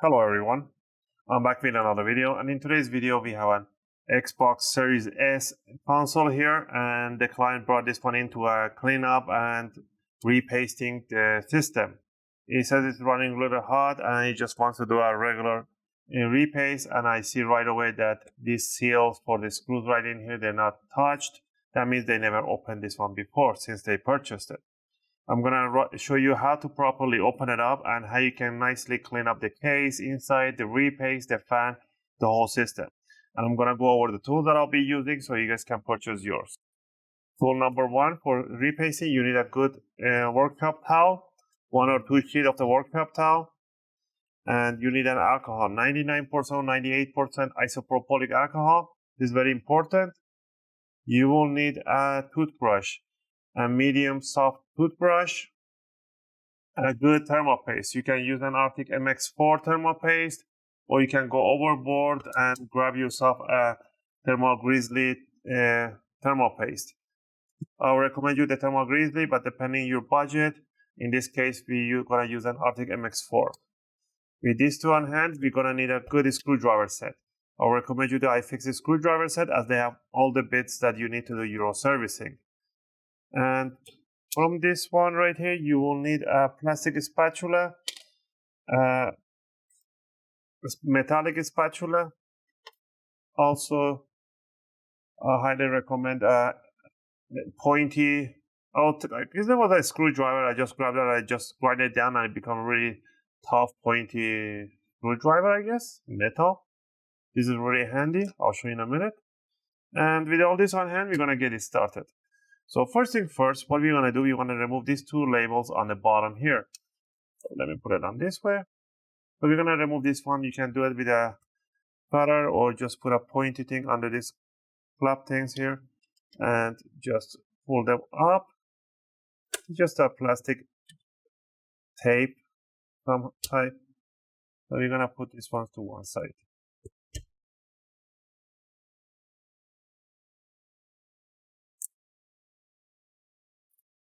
Hello everyone, I'm back with another video, and in today's video we have an Xbox Series S console here, and the client brought this one in to clean up and repasting the system. He says it's running a little hot and he just wants to do a regular repaste, and I see right away that these seals for the screws right in here, they're not touched. That means they never opened this one before since they purchased it. I'm going to show you how to properly open it up and how you can nicely clean up the case, inside, the repaste, the fan, the whole system. And I'm going to go over the tools that I'll be using so you guys can purchase yours. Tool number one for repasting, you need a good worktop towel, 1 or 2 sheets of the worktop towel. And you need an alcohol, 99% or 98% isopropylic alcohol. This is very important. You will need a toothbrush, a medium soft toothbrush, a good thermal paste. You can use an Arctic MX4 thermal paste, or you can go overboard and grab yourself a Thermal Grizzly thermal paste. I would recommend you the Thermal Grizzly, but depending on your budget, in this case we're going to use an Arctic MX4. With these two on hand, we're going to need a good screwdriver set. I would recommend you the iFixit screwdriver set, as they have all the bits that you need to do Euro servicing. And from this one right here, you will need a plastic spatula, metallic spatula. Also, I highly recommend a pointy. This was a screwdriver. I just grabbed it. I just grind it down, and it becomes a really tough, pointy screwdriver. I guess metal. This is really handy. I'll show you in a minute. And with all this on hand, we're gonna get it started. So first thing first, what we're going to do, we want to remove these two labels on the bottom here. So let me put it on this way. So we're going to remove this one. You can do it with a cutter or just put a pointy thing under these flap things here and just pull them up. Just a plastic tape, some type. So we're going to put these ones to one side.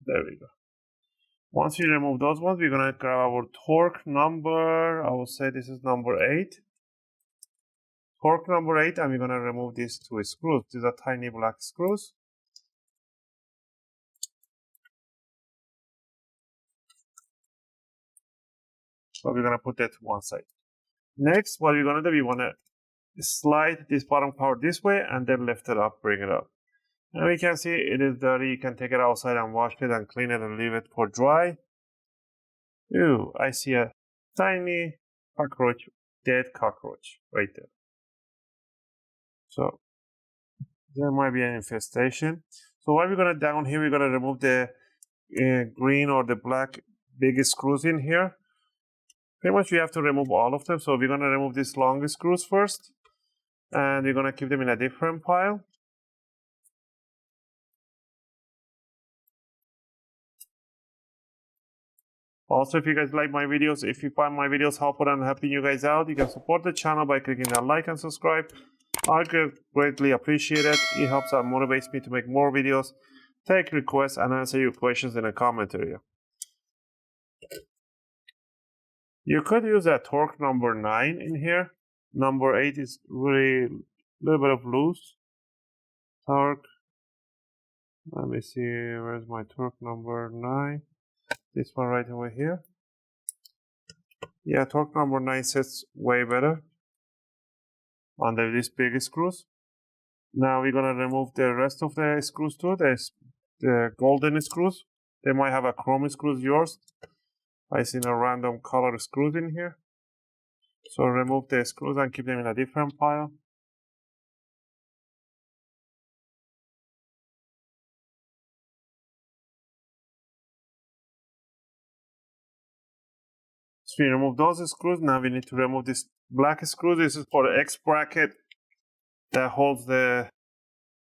There we go. Once we remove those ones, we're going to grab our torque number. I will say this is number 8. Torque number 8, and we're going to remove these two screws. These are tiny black screws. So we're going to put that to one side. Next, what we're going to do, we want to slide this bottom cover this way and then lift it up, bring it up. And we can see it is dirty. You can take it outside and wash it and clean it and leave it for dry. Ooh, I see a tiny cockroach, dead cockroach right there. So there might be an infestation. So what we're going to down here, we're going to remove the green or the black big screws in here. Pretty much we have to remove all of them. So we're going to remove these long screws first. And we're going to keep them in a different pile. Also, if you guys like my videos, if you find my videos helpful and helping you guys out, you can support the channel by clicking that like and subscribe. I greatly appreciate it. It helps and motivates me to make more videos, take requests, and answer your questions in the comment area. You could use a torque number 9 in here. Number 8 is really a little bit of loose. Torque. Let me see, where's my torque number 9? This one right over here. Yeah, torque number 9 sits way better under these big screws. Now we're going to remove the rest of the screws too, the golden screws. They might have a chrome screws yours. I see no random color screws in here. So remove the screws and keep them in a different pile. So we remove those screws. Now we need to remove this black screw. This is for the X bracket that holds the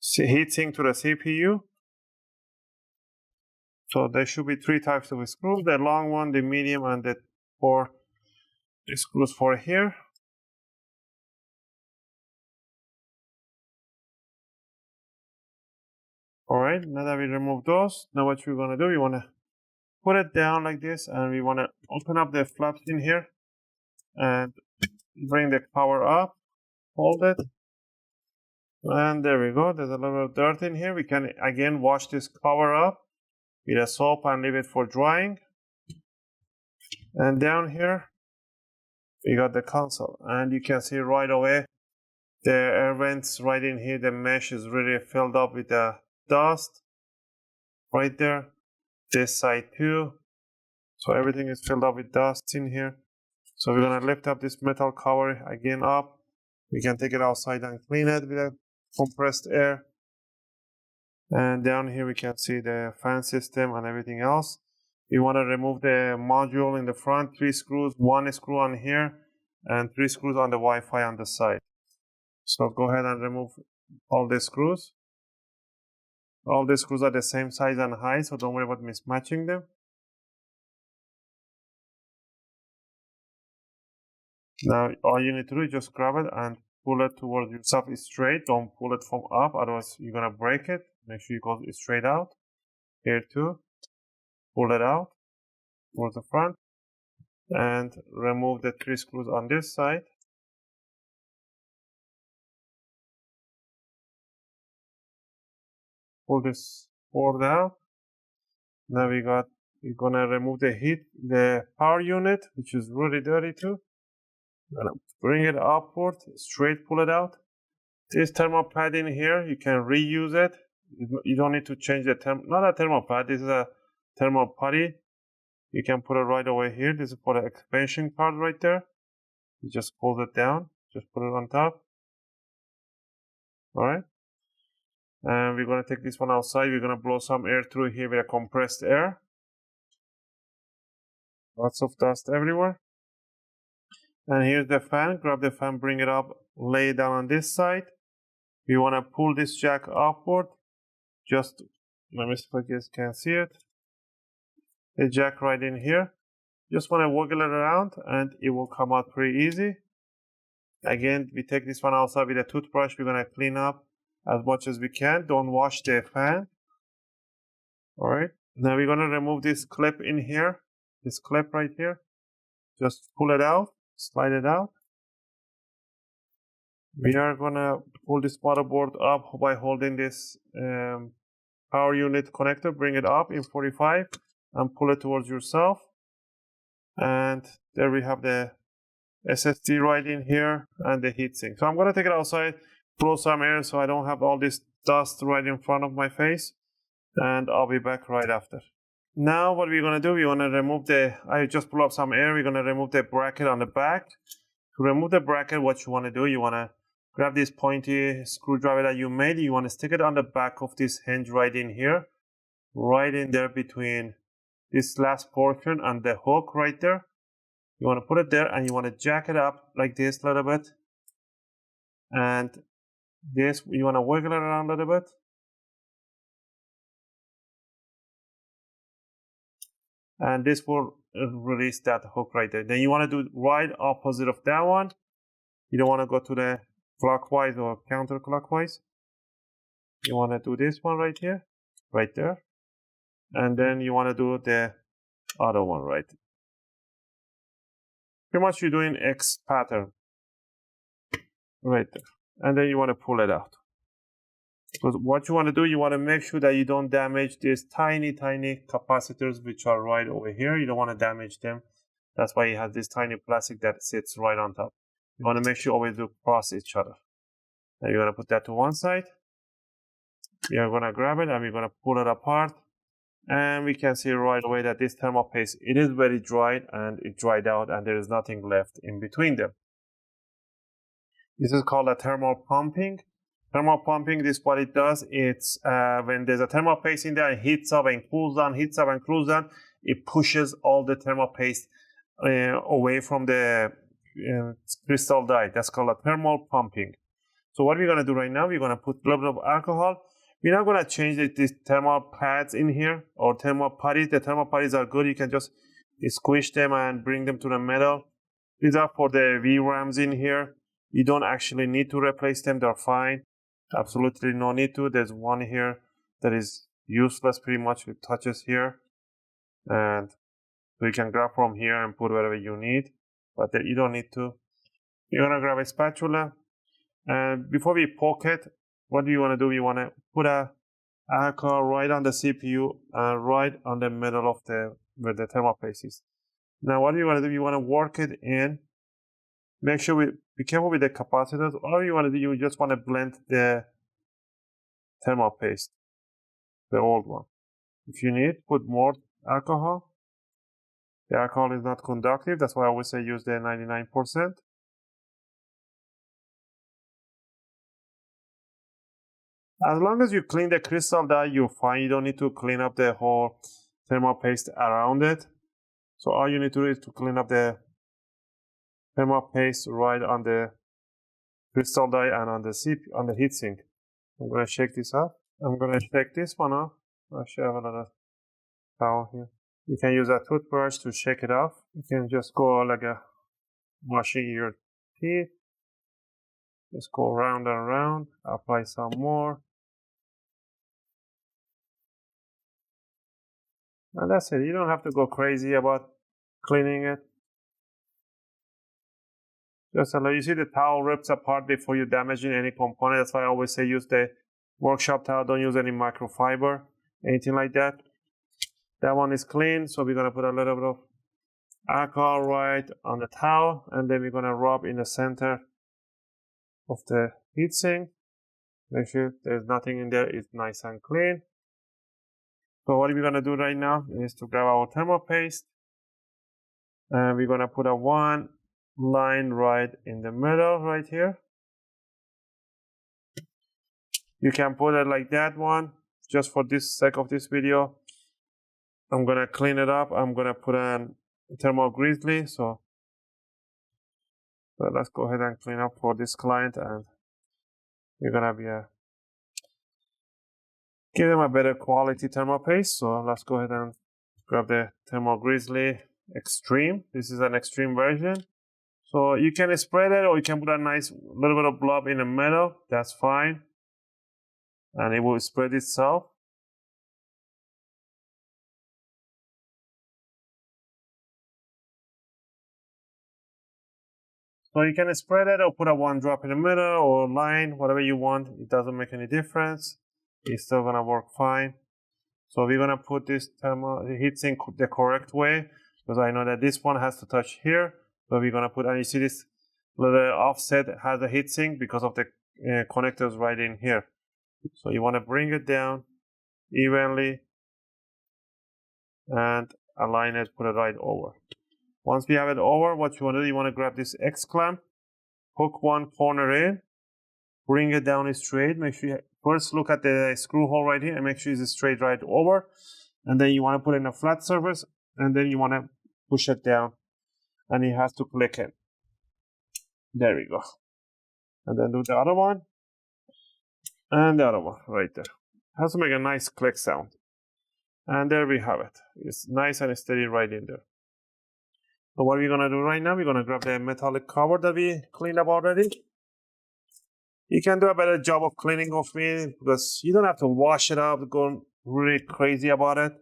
heatsink to the CPU. So there should be 3 types of screws: the long one, the medium, and the 4 screws for here. Alright, now that we remove those, now what we're gonna do, we wanna put it down like this, and we wanna open up the flaps in here and bring the cover up, hold it, and there we go. There's a little bit of dirt in here. We can again wash this cover up with a soap and leave it for drying. And down here we got the console, and you can see right away the air vents right in here. The mesh is really filled up with the dust right there. This side too, so everything is filled up with dust in here. So we're gonna lift up this metal cover again up. We can take it outside and clean it with a compressed air. And down here we can see the fan system and everything else. We want to remove the module in the front, 3 screws, 1 screw on here and 3 screws on the Wi-Fi on the side. So go ahead and remove all the screws. All the screws are the same size and height, so don't worry about mismatching them. Now all you need to do is just grab it and pull it towards yourself straight. Don't pull it from up, otherwise you're gonna break it. Make sure you go straight out. Here too. Pull it out towards the front and remove the 3 screws on this side. Pull this board out. Now we're gonna remove the power unit, which is really dirty too. Gonna bring it upward, straight pull it out. This thermal pad in here, you can reuse it. You don't need to change the not a thermal pad, this is a thermal putty. You can put it right over here. This is for the expansion part right there. You just pull it down, just put it on top. Alright. And we're gonna take this one outside. We're gonna blow some air through here with a compressed air. Lots of dust everywhere. And here's the fan. Grab the fan, bring it up, lay it down on this side. We want to pull this jack upward. Just let me see if you guys can see it. The jack right in here. Just want to wiggle it around and it will come out pretty easy. Again, we take this one outside with a toothbrush. We're going to clean up as much as we can. Don't wash the fan. Alright. Now we're going to remove this clip in here. This clip right here. Just pull it out. Slide it out. We are gonna pull this motherboard up by holding this power unit connector. Bring it up in 45 and pull it towards yourself. And there we have the SSD right in here and the heatsink. So I'm gonna take it outside, blow some air so I don't have all this dust right in front of my face. And I'll be back right after. Now what we're gonna do, we wanna remove I just pull up some air. We're gonna remove the bracket on the back. To remove the bracket, what you wanna do, you wanna grab this pointy screwdriver that you made. You want to stick it on the back of this hinge right in here. Right in there between this last portion and the hook right there. You want to put it there and you want to jack it up like this a little bit. And this, you want to wiggle it around a little bit. And this will release that hook right there. Then you want to do right opposite of that one. You don't want to go to the clockwise or counterclockwise. You want to do this one right here, right there, and then you want to do the other one right there. Pretty much you're doing X pattern right there, and then you want to pull it out. Because what you want to do, you want to make sure that you don't damage these tiny capacitors which are right over here. You don't want to damage them. That's why it has this tiny plastic that sits right on top. You want to make sure always look across each other. Now you're going to put that to one side. We are going to grab it and we're going to pull it apart. And we can see right away that this thermal paste, it is very dry and it dried out and there is nothing left in between them. This is called a thermal pumping. Thermal pumping, this what it does, it's when there's a thermal paste in there, it heats up and cools down, heats up and cools down, it pushes all the thermal paste away from the crystal die. That's called a thermal pumping. So what we're going to do right now, we're going to put a little bit of alcohol. We're not going to change these thermal pads in here or thermal putties. The thermal putties are good. You can just squish them and bring them to the metal. These are for the VRAMs in here. You don't actually need to replace them. They're fine. Absolutely no need to. There's one here that is useless pretty much with touches here. And so you can grab from here and put whatever you need, but you don't need to. You're gonna grab a spatula, and before we poke it, what do you want to do? You want to put a alcohol right on the CPU and right on the middle of where the thermal paste is. Now what do you want to do? You want to work it in. Make sure be careful with the capacitors. All you want to do, you just want to blend the thermal paste, the old one. If you need, put more alcohol. The alcohol is not conductive, that's why I always say use the 99%. As long as you clean the crystal die, you're fine. You don't need to clean up the whole thermal paste around it. So all you need to do is to clean up the thermal paste right on the crystal die and on the heatsink. I'm going to shake this up. I'm going to shake this one off. Actually, I have another towel here. You can use a toothbrush to shake it off. You can just go like a washing your teeth. Just go round and round. Apply some more. And that's it. You don't have to go crazy about cleaning it. Just you see the towel rips apart before you damaging any component. That's why I always say use the workshop towel. Don't use any microfiber, anything like that. That one is clean, so we're gonna put a little bit of alcohol right on the towel, and then we're gonna rub in the center of the heatsink. Make sure there's nothing in there. It's nice and clean. So what we're gonna do right now is to grab our thermal paste, and we're gonna put a one line right in the middle right here. You can put it like that one. Just for this sake of this video, I'm gonna clean it up. I'm gonna put a thermal grizzly. So let's go ahead and clean up for this client, and we're gonna give them a better quality thermal paste. So let's go ahead and grab the thermal grizzly extreme. This is an extreme version. So you can spread it, or you can put a nice little bit of blob in the middle. That's fine, and it will spread itself. So you can spread it or put a one drop in the middle or line, whatever you want. It doesn't make any difference. It's still gonna work fine. So we're gonna put this thermal heatsink the correct way, because I know that this one has to touch here. So we're gonna put, and you see this little offset has a heatsink because of the connectors right in here. So you wanna bring it down evenly and align it, put it right over. Once we have it over, what you want to do, you want to grab this X clamp, hook one corner in, bring it down straight. Make sure you first look at the screw hole right here and make sure it's straight right over. And then you want to put it in a flat surface, and then you want to push it down, and it has to click in. There we go. And then do the other one, and the other one right there. It has to make a nice click sound. And there we have it. It's nice and steady right in there. So what we're gonna do right now, we're gonna grab the metallic cover that we cleaned up already. You can do a better job of cleaning off it, because you don't have to wash it up, go really crazy about it.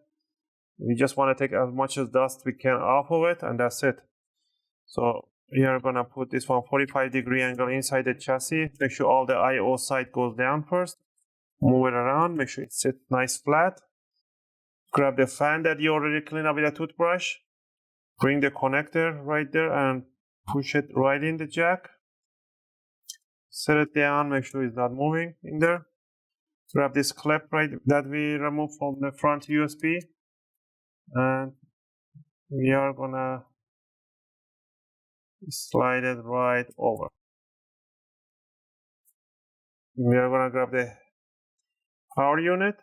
We just want to take as much as dust we can off of it, and that's it. So we are gonna put this one 45-degree angle inside the chassis. Make sure all the I/O side goes down first. Move it around, make sure it sits nice flat. Grab the fan that you already cleaned up with a toothbrush. Bring the connector right there and push it right in the jack. Set it down, make sure it's not moving in there. Grab this clip right that we removed from the front USB, and we are gonna slide it right over. We are gonna grab the power unit.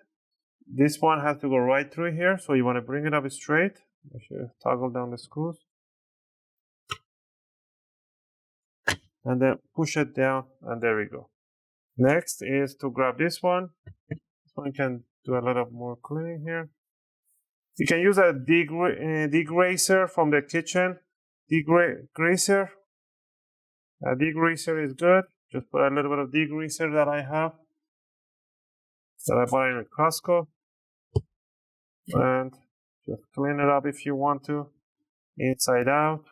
This one has to go right through here, so you want to bring it up straight. Make sure you toggle down the screws. And then push it down, and there we go. Next is to grab this one. This one can do a little more cleaning here. You can use a degreaser from the kitchen. Degreaser. A degreaser is good. Just put a little bit of degreaser that I have. that I bought in Costco. And just clean it up if you want to, inside out.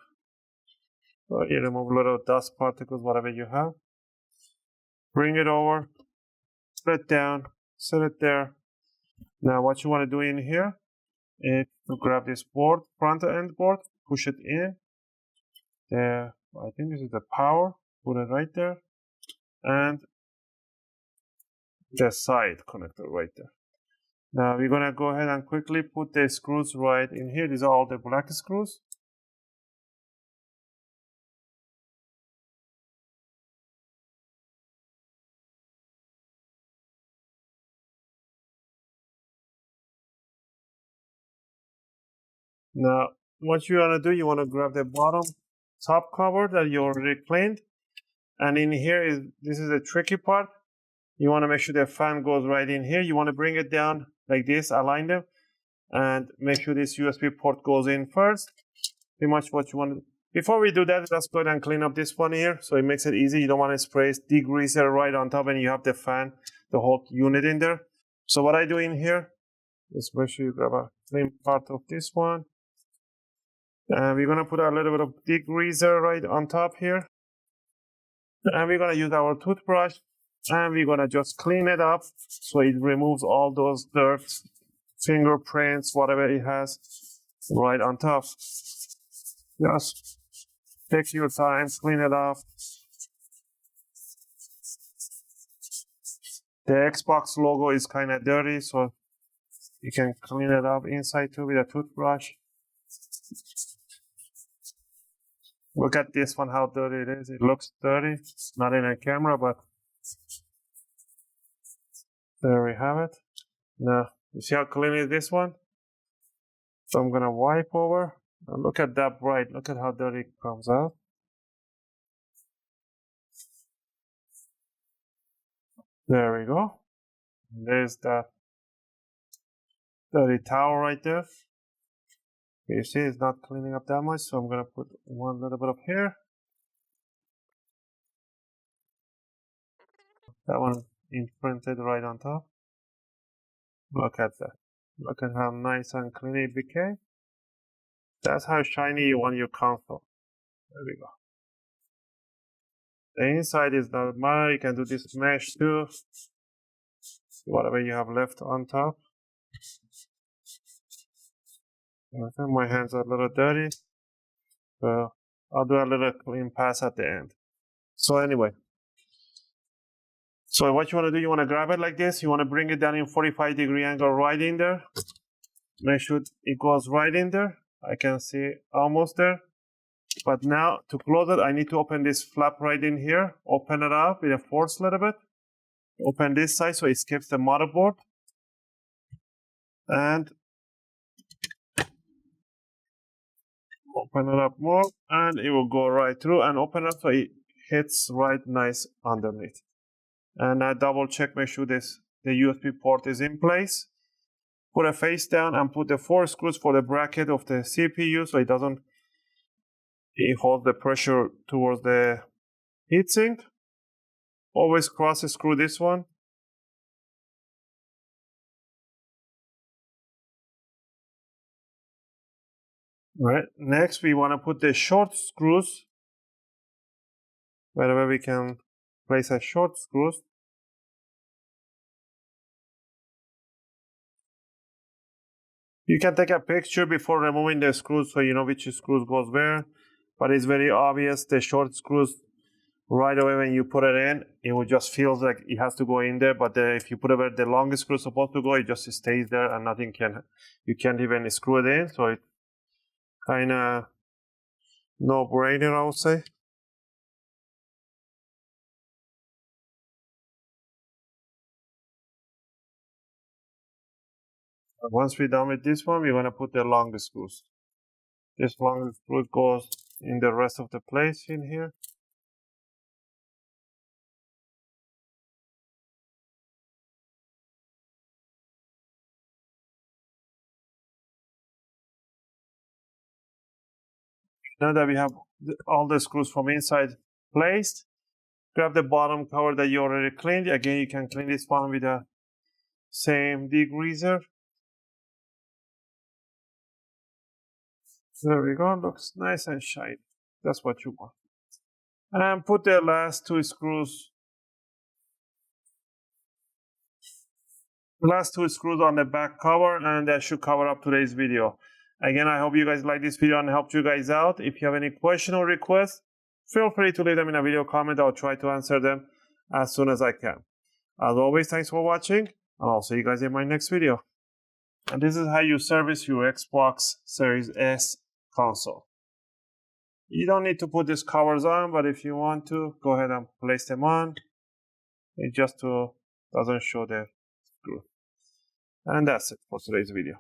So you remove little dust particles, whatever you have. Bring it over, put it down, set it there. Now what you want to do in here is to grab this board, front end board, push it in. I think this is the power, put it right there. And the side connector right there. Now we're gonna go ahead and quickly put the screws right in here. These are all the black screws. Now what you wanna do, you wanna grab the bottom top cover that you already cleaned. And in here this is the tricky part. You wanna make sure the fan goes right in here. You wanna bring it down like this, align them, and make sure this USB port goes in first. Pretty much what you want to do. Before we do that, let's go ahead and clean up this one here so it makes it easy. You don't want to spray degreaser right on top and you have the fan, the whole unit in there. So what I do in here is make sure you grab a clean part of this one. And we're going to put a little bit of degreaser right on top here. And we're going to use our toothbrush and we're going to just clean it up so it removes all those dirt, fingerprints, whatever it has right on top. Just take your time, clean it off. The Xbox logo is kind of dirty, so you can clean it up inside too with a toothbrush. Look at this one, how dirty it is. It looks dirty. It's not in a camera, but there we have it. Now, you see how clean is this one? So I'm gonna wipe over. Now look at that bright. Look at how dirty it comes out. There we go. There's that dirty towel right there. You see it's not cleaning up that much, so I'm gonna put one little bit of here. That one imprinted right on top. Look at that. Look at how nice and clean it became. That's how shiny you want your console. There we go. The inside is not matter. You can do this mesh too. Whatever you have left on top. Okay, my hands are a little dirty. So I'll do a little clean pass at the end. So anyway. So what you want to do, you want to grab it like this. You want to bring it down in 45-degree angle right in there. Make sure it goes right in there. I can see almost there. But now to close it, I need to open this flap right in here. Open it up with a force a little bit. Open this side so it escapes the motherboard. And open it up more and it will go right through, and open it so it hits right nice underneath. And I double check, make sure the USB port is in place. Put a face down and put the 4 screws for the bracket of the CPU so it holds the pressure towards the heatsink. Always cross screw this one. All right, next we want to put the short screws wherever we can place a short screws. You can take a picture before removing the screws so you know which screws goes where, but it's very obvious the short screws right away when you put it in, it will just feels like it has to go in there, but if you put it where the longest screw is supposed to go, it just stays there and you can't even screw it in, so it kind of no-brainer, I would say. Once we're done with this one, we're going to put the longest screws. This longest screw goes in the rest of the place in here. Now that we have all the screws from inside placed, grab the bottom cover that you already cleaned. Again, you can clean this one with a same degreaser. There we go, looks nice and shiny. That's what you want. And put the last two screws on the back cover, and that should cover up today's video. Again, I hope you guys like this video and helped you guys out. If you have any question or requests, feel free to leave them in a video comment. I'll try to answer them as soon as I can. As always, thanks for watching, and I'll see you guys in my next video. And this is how you service your Xbox Series S console. You don't need to put these covers on, but if you want to, go ahead and place them on. It just doesn't show the screw. And that's it for today's video.